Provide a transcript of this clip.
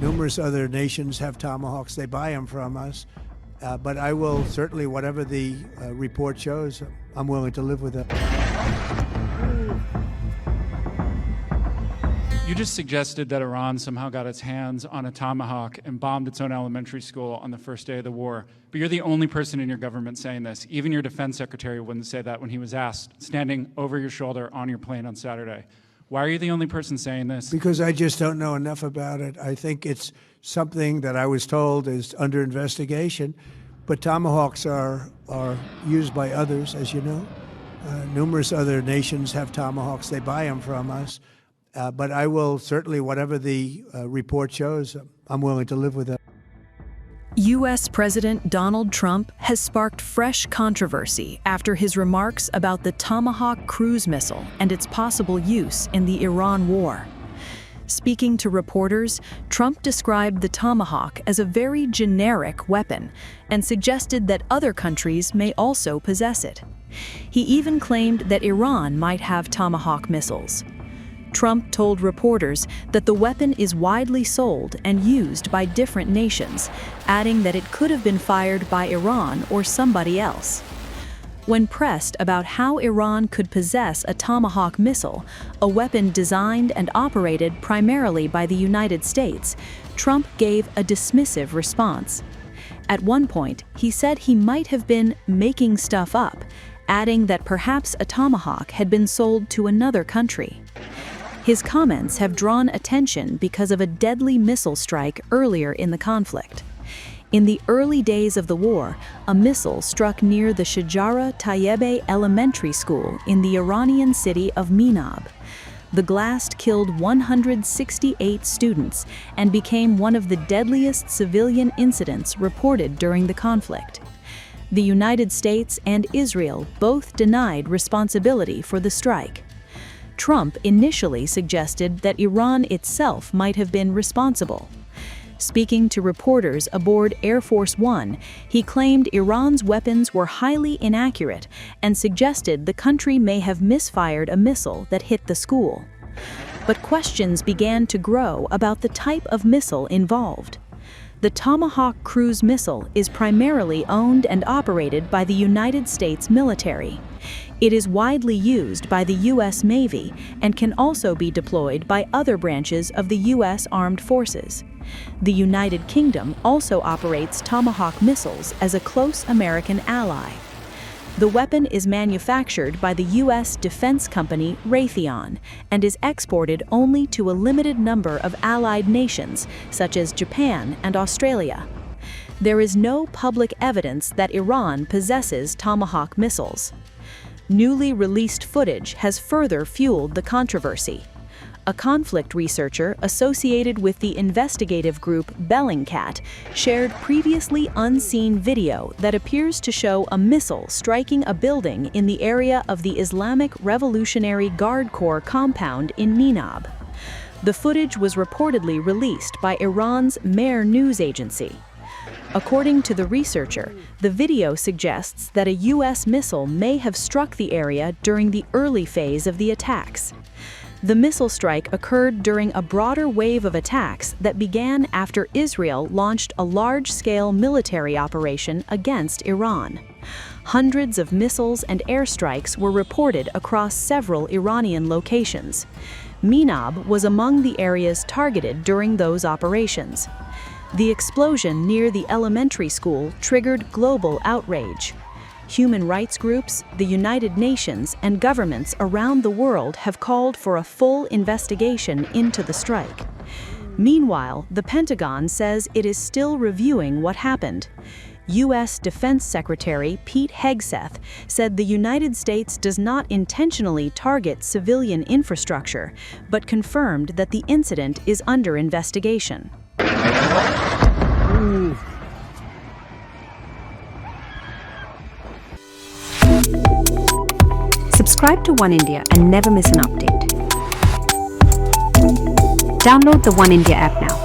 Numerous other nations have Tomahawks. They buy them from us. But I will certainly, whatever the report shows, I'm willing to live with it. You just suggested that Iran somehow got its hands on a Tomahawk and bombed its own elementary school on the first day of the war. But you're the only person in your government saying this. Even your defense secretary wouldn't say that when he was asked, standing over your shoulder on your plane on Saturday. Why are you the only person saying this? Because I just don't know enough about it. I think it's something that I was told is under investigation. But Tomahawks are used by others, as you know. Numerous other nations have Tomahawks. They buy them from us. But I will certainly, whatever the report shows, I'm willing to live with it. U.S. President Donald Trump has sparked fresh controversy after his remarks about the Tomahawk cruise missile and its possible use in the Iran war. Speaking to reporters, Trump described the Tomahawk as a very generic weapon and suggested that other countries may also possess it. He even claimed that Iran might have Tomahawk missiles. Trump told reporters that the weapon is widely sold and used by different nations, adding that it could have been fired by Iran or somebody else. When pressed about how Iran could possess a Tomahawk missile, a weapon designed and operated primarily by the United States, Trump gave a dismissive response. At one point, he said he might have been making stuff up, adding that perhaps a Tomahawk had been sold to another country. His comments have drawn attention because of a deadly missile strike earlier in the conflict. In the early days of the war, a missile struck near the Shajareh Tayyebeh elementary school in the Iranian city of Minab. The blast killed 168 students and became one of the deadliest civilian incidents reported during the conflict. The United States and Israel both denied responsibility for the strike. Trump initially suggested that Iran itself might have been responsible. Speaking to reporters aboard Air Force One, he claimed Iran's weapons were highly inaccurate and suggested the country may have misfired a missile that hit the school. But questions began to grow about the type of missile involved. The Tomahawk cruise missile is primarily owned and operated by the United States military. It is widely used by the U.S. Navy and can also be deployed by other branches of the U.S. Armed Forces. The United Kingdom also operates Tomahawk missiles as a close American ally. The weapon is manufactured by the U.S. defense company Raytheon and is exported only to a limited number of allied nations, such as Japan and Australia. There is no public evidence that Iran possesses Tomahawk missiles. Newly released footage has further fueled the controversy. A conflict researcher associated with the investigative group Bellingcat shared previously unseen video that appears to show a missile striking a building in the area of the Islamic Revolutionary Guard Corps compound in Minab. The footage was reportedly released by Iran's Mehr news agency. According to the researcher, the video suggests that a U.S. missile may have struck the area during the early phase of the attacks. The missile strike occurred during a broader wave of attacks that began after Israel launched a large-scale military operation against Iran. Hundreds of missiles and airstrikes were reported across several Iranian locations. Minab was among the areas targeted during those operations. The explosion near the elementary school triggered global outrage. Human rights groups, the United Nations, and governments around the world have called for a full investigation into the strike. Meanwhile, the Pentagon says it is still reviewing what happened. U.S. Defense Secretary Pete Hegseth said the United States does not intentionally target civilian infrastructure, but confirmed that the incident is under investigation. Subscribe to One India and never miss an update. Download the One India app now.